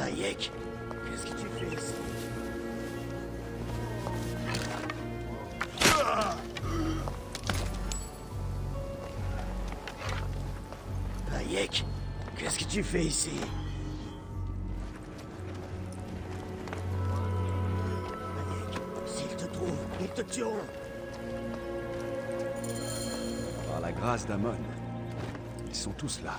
Hayek, qu'est-ce que tu fais ici? Hayek, qu'est-ce que tu fais ici? Hayek, s'ils te trouvent, ils te tueront. Par la grâce d'Amon, ils sont tous là.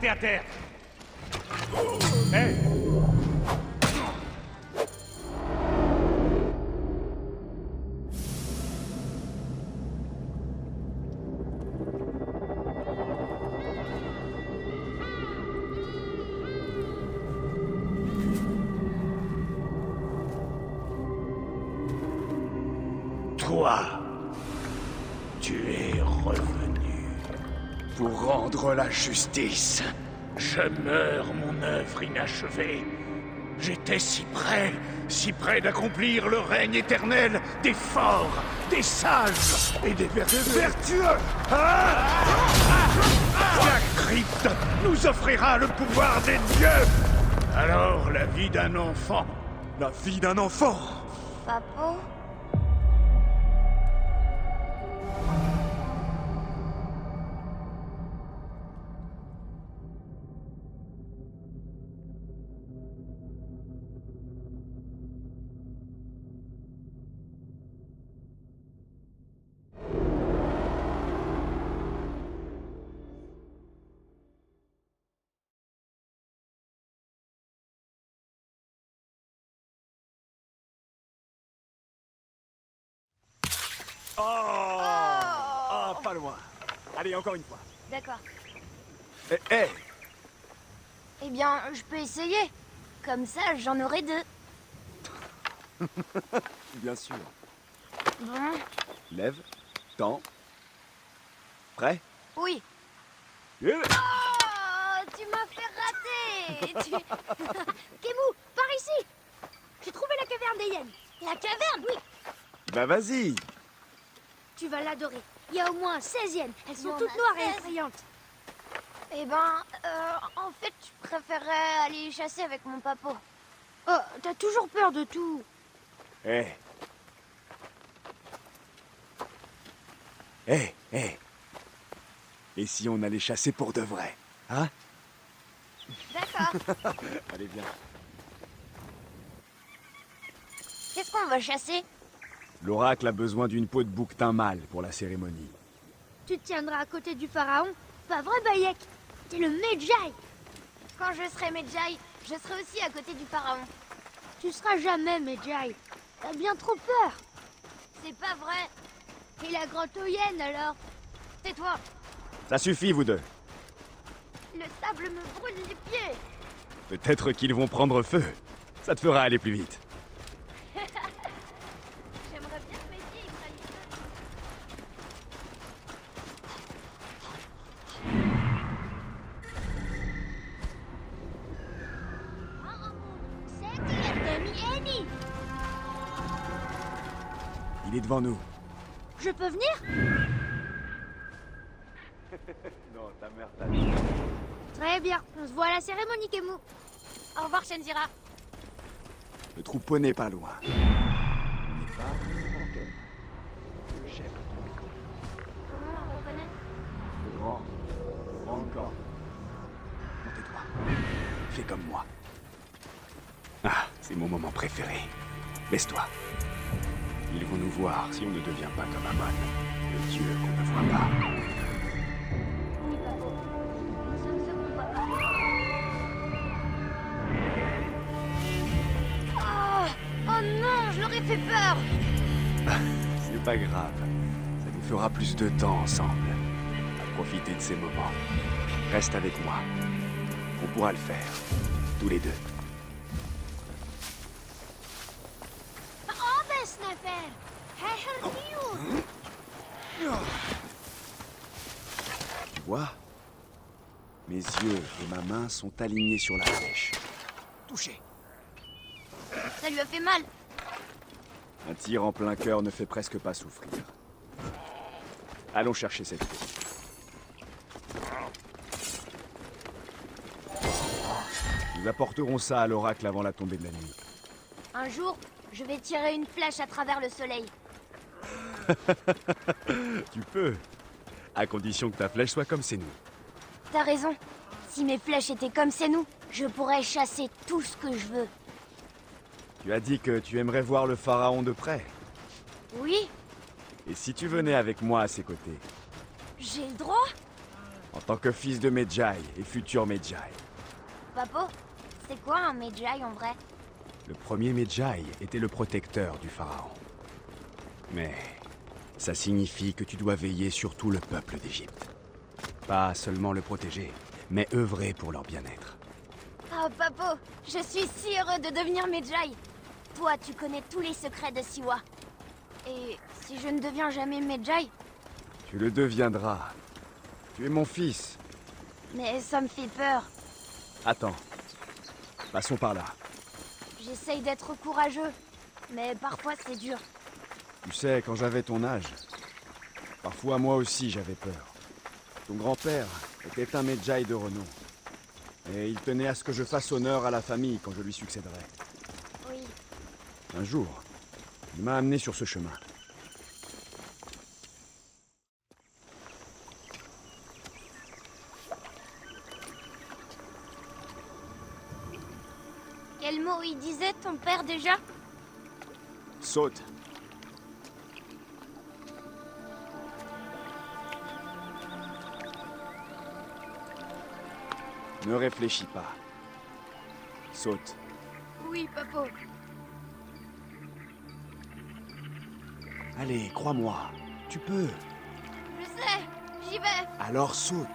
rester à terre. Hé! Toi, tu es revenu pour rendre la justice. Je meurs mon œuvre inachevée. J'étais si près d'accomplir le règne éternel des forts, des sages et des vertueux. La crypte nous offrira le pouvoir des dieux. Alors la vie d'un enfant. La vie d'un enfant. Papa? Oh, pas loin. Allez, encore une fois. D'accord. Hé, Eh bien, je peux essayer. Comme ça, j'en aurai 2. bien sûr. Bon, Lève, tends. Prêt? oui. Yeah. Oh, tu m'as fait rater. Kemu, par ici. J'ai trouvé la caverne des hyènes. La caverne, oui. Bah vas-y. Tu vas l'adorer. Il y a au moins 16 hyènes. Elles sont toutes noires et effrayantes. Eh ben, en fait, je préférerais aller chasser avec mon papa. Oh, t'as toujours peur de tout. Hé. Hé. Et si on allait chasser pour de vrai? Hein? D'accord. Allez, viens. Qu'est-ce qu'on va chasser? L'oracle a besoin d'une peau de bouquetin mâle pour la cérémonie. Tu te tiendras à côté du pharaon? Pas vrai, Bayek? T'es le Medjay. Quand je serai Medjay, je serai aussi à côté du pharaon. Tu seras jamais Medjay. T'as bien trop peur. C'est pas vrai. Et la grotte aux hyènes, alors? Tais-toi. Ça suffit, vous deux. Le sable me brûle les pieds. Peut-être qu'ils vont prendre feu. Ça te fera aller plus vite. J'aimerais bien que mes pieds prennent feu. Il est devant nous. Je peux venir? Non, ta mère t'a dit. Très bien. On se voit à la cérémonie, Kemu. Au revoir, Shenzira. Le troupeau n'est pas loin. On n'est pas fantôme. Le chef de Miko. Comment on le reconnaît? Le grand. Encore. Montez-toi. Fais comme moi. Ah, c'est mon moment préféré. Baisse-toi. Ils vont nous voir si on ne devient pas comme Amon, le dieu qu'on ne voit pas. Oui, papa. Nous sommes ceux qu'on voit pas. Oh non, je leur ai fait peur. C'est pas grave. Ça nous fera plus de temps ensemble. À profiter de ces moments. Reste avec moi. On pourra le faire. Tous les deux. Oh, ben, Snapper. Hey, you. Tu vois? Mes yeux et ma main sont alignés sur la flèche. Touché. Ça lui a fait mal. Un tir en plein cœur ne fait presque pas souffrir. Allons chercher cette fille. Nous apporterons ça à l'oracle avant la tombée de la nuit. Un jour, je vais tirer une flèche à travers le soleil. Tu peux. À condition que ta flèche soit comme c'est nous. T'as raison. Si mes flèches étaient comme c'est nous, je pourrais chasser tout ce que je veux. Tu as dit que tu aimerais voir le pharaon de près. Oui, Et si tu venais avec moi à ses côtés? j'ai le droit. En tant que fils de Medjay et futur Medjay. Papo, c'est quoi un Medjay en vrai? Le premier Medjay était le protecteur du pharaon. Mais ça signifie que tu dois veiller sur tout le peuple d'Égypte. Pas seulement le protéger, mais œuvrer pour leur bien-être. Oh Papo, je suis si heureux de devenir Medjay. Toi, tu connais tous les secrets de Siwa. Et si je ne deviens jamais Medjay? Tu le deviendras. Tu es mon fils. Mais ça me fait peur. Attends. Passons par là. J'essaye d'être courageux, mais parfois c'est dur. Tu sais, quand j'avais ton âge, parfois moi aussi j'avais peur. Ton grand-père était un Medjay de renom. Et il tenait à ce que je fasse honneur à la famille quand je lui succéderai. Oui. Un jour, il m'a amené sur ce chemin. Quel mot il disait, ton père, déjà? Saute. Ne réfléchis pas. Saute. Oui, Papo. Allez, crois-moi. Tu peux. Je sais, j'y vais. Alors saute.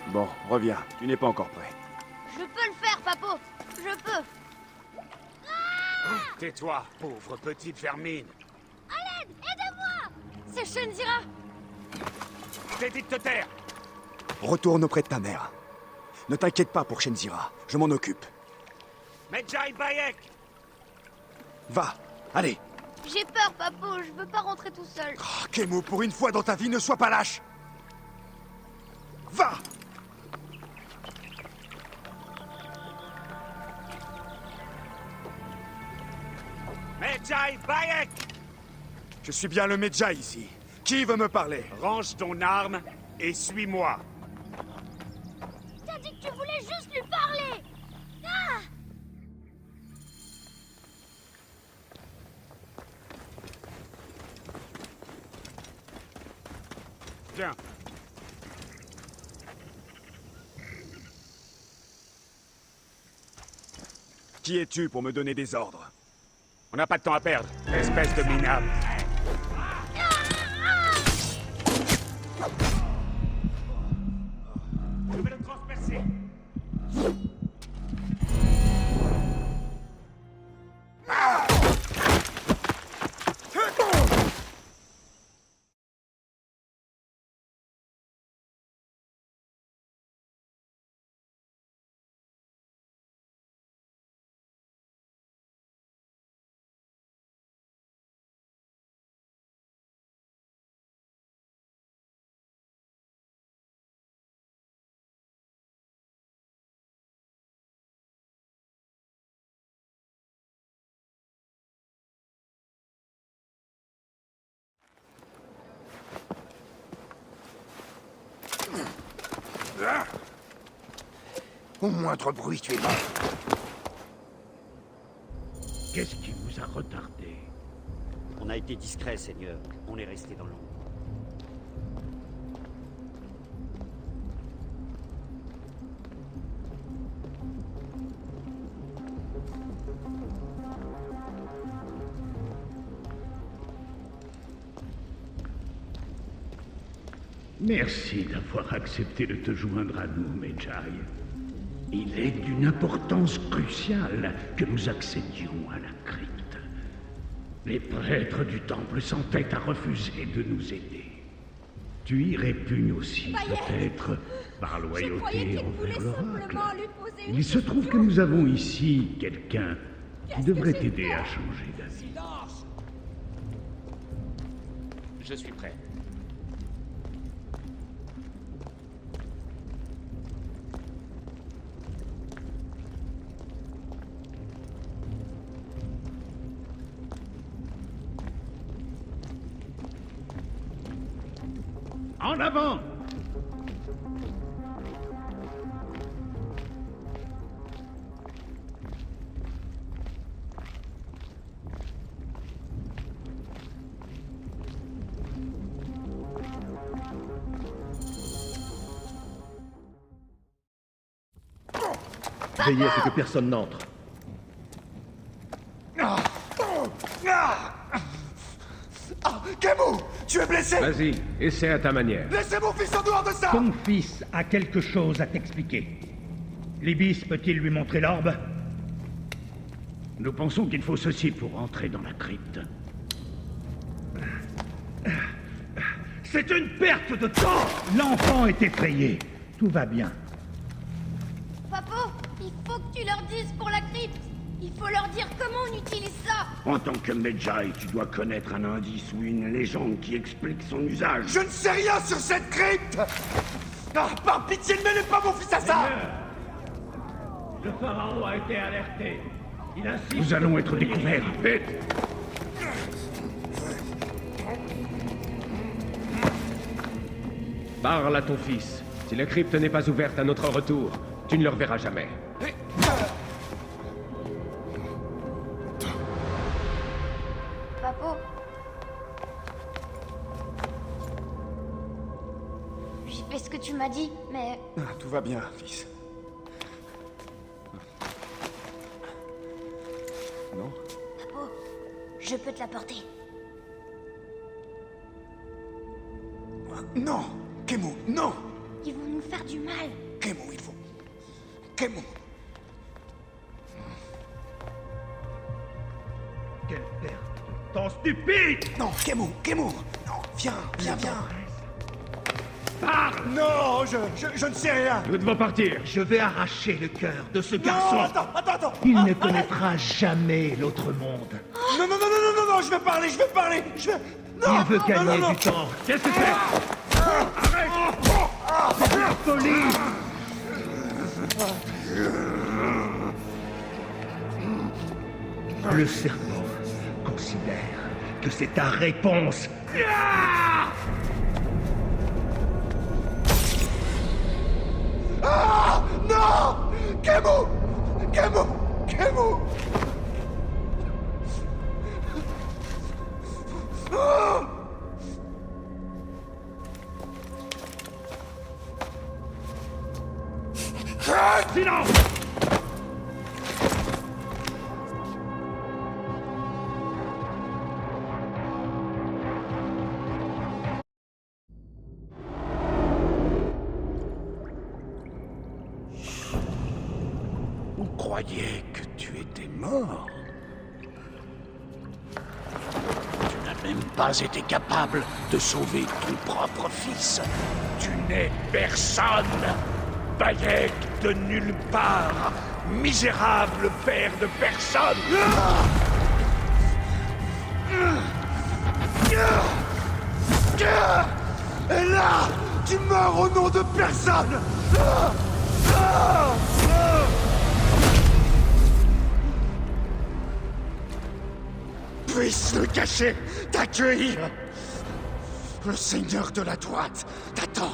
Bon, reviens. Tu n'es pas encore prêt. Je peux le faire, Papo. Je peux. Tais-toi, pauvre petite vermine. À l'aide, aidez-moi. C'est Shenzira. Je t'ai dit de te taire. Retourne auprès de ta mère. Ne t'inquiète pas pour Shenzira. Je m'en occupe. Medjay Bayek. Va. Allez. J'ai peur, Papo. Je veux pas rentrer tout seul. Oh, Kemo, pour une fois dans ta vie, ne sois pas lâche. Va. Medjay Bayek. Je suis bien le Medjay ici. Qui veut me parler? Range ton arme et suis-moi. T'as dit que tu voulais juste lui parler. Ah! Viens. Qui es-tu pour me donner des ordres? On n'a pas de temps à perdre, espèce de minable. Je vais le transpercer. Au moindre bruit, tu es mort. Qu'est-ce qui vous a retardé? On a été discret, Seigneur. On est resté dans l'ombre. Merci d'avoir accepté de te joindre à nous, Medjay. Il est d'une importance cruciale que nous accédions à la crypte. Les prêtres du temple s'entêtent à refuser de nous aider. Tu y répugnes aussi, peut-être, par loyauté envers l'oracle. Il se trouve que nous avons ici quelqu'un qui devrait t'aider à changer d'avis. Je suis prêt. En avant! Veillez à ce que personne n'entre. Camus, tu es blessé? Vas-y, essaie à ta manière. Laissez mon fils en dehors de ça! Ton fils a quelque chose à t'expliquer. Libis peut-il lui montrer l'orbe? Nous pensons qu'il faut ceci pour entrer dans la crypte. C'est une perte de temps! L'enfant est effrayé. Tout va bien. Papo, il faut que tu leur dises pour la crypte. Il faut leur dire comment on utilise ça. En tant que Medjay, tu dois connaître un indice ou une légende qui explique son usage. Je ne sais rien sur cette crypte! Ah, par pitié, ne mêlez pas mon fils à ça! Le pharaon a été alerté. Il insiste. Nous allons être découverts. Vite! Parle à ton fils. Si la crypte n'est pas ouverte à notre retour, tu ne le reverras jamais. Papo. J'ai fait ce que tu m'as dit, mais Ah, tout va bien, fils. Non? Papo, je peux te la porter. Non! Camus, non! Ils vont nous faire du mal. Camus, il faut... Camus! Quelle perte de temps stupide! Non, Camus! Non, viens! Parle! Non, je ne sais rien! Nous devons partir. Je vais arracher le cœur de ce Non, garçon. attends! Il ne connaîtra jamais l'autre monde. Non, je vais parler! Non! Il veut gagner non. du temps. Qu'est-ce que c'est? Folie! Le serpent considère que c'est ta réponse. Ah! Non! Camus! Ah! Silence! On croyait que tu étais mort. Tu n'as même pas été capable de sauver ton propre fils. Tu n'es personne. Bayek de nulle part. Misérable père de personne. Et là, tu meurs au nom de personne. Puisse le cacher, t'accueillir. Le seigneur de la droite t'attend.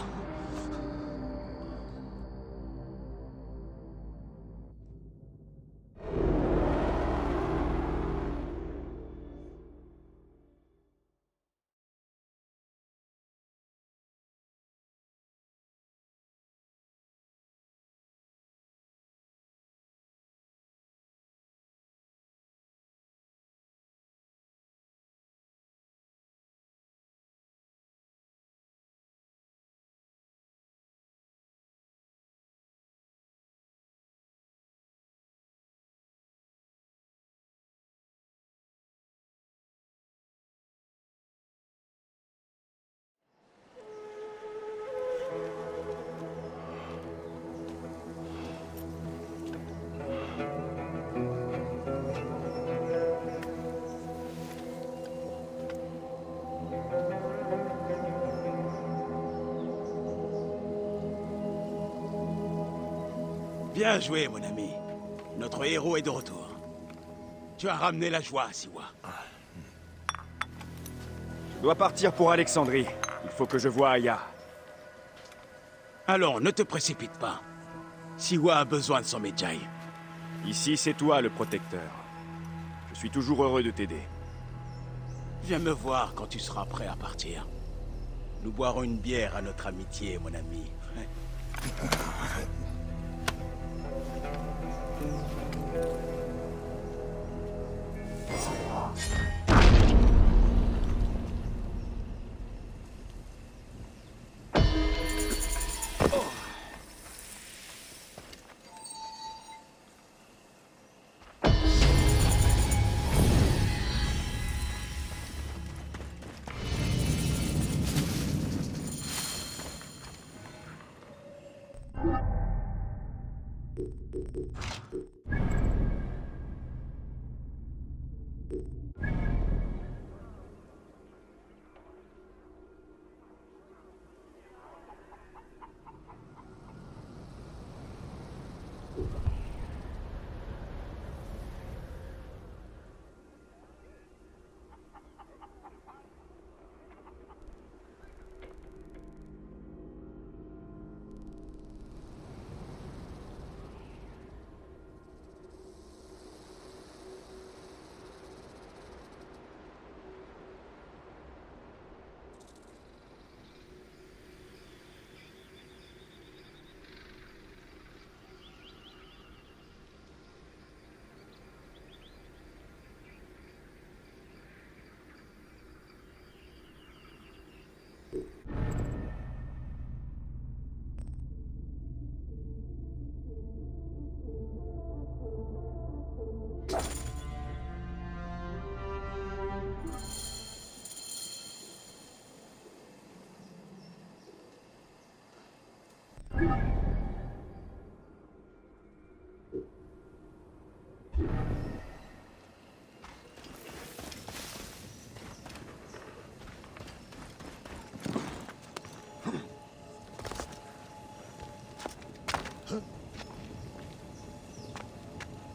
Bien joué, mon ami. Notre héros est de retour. Tu as ramené la joie, Siwa. Je dois partir pour Alexandrie. Il faut que je voie Aya. Alors, ne te précipite pas. Siwa a besoin de son Medjay. Ici, c'est toi le protecteur. Je suis toujours heureux de t'aider. Viens me voir quand tu seras prêt à partir. Nous boirons une bière à notre amitié, mon ami.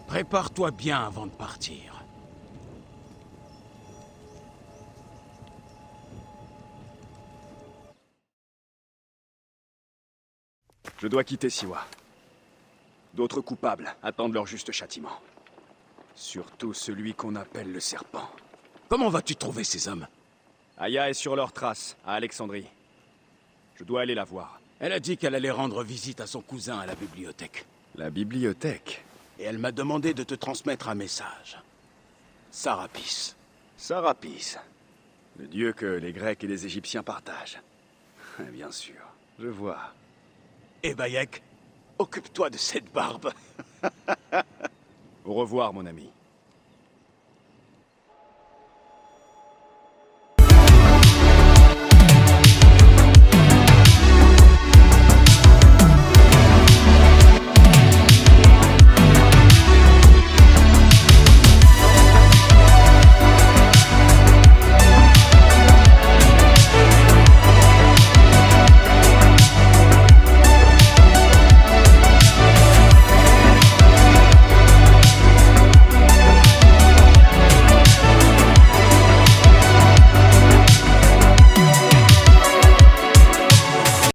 Prépare-toi bien avant de partir. Je dois quitter Siwa. D'autres coupables attendent leur juste châtiment. Surtout celui qu'on appelle le Serpent. Comment vas-tu trouver ces hommes? Aya est sur leurs traces, à Alexandrie. Je dois aller la voir. Elle a dit qu'elle allait rendre visite à son cousin à la bibliothèque. La bibliothèque? Et elle m'a demandé de te transmettre un message. Sarapis. Sarapis. Le dieu que les Grecs et les Égyptiens partagent. Bien sûr, je vois. Et Bayek, occupe-toi de cette barbe. Au revoir, mon ami.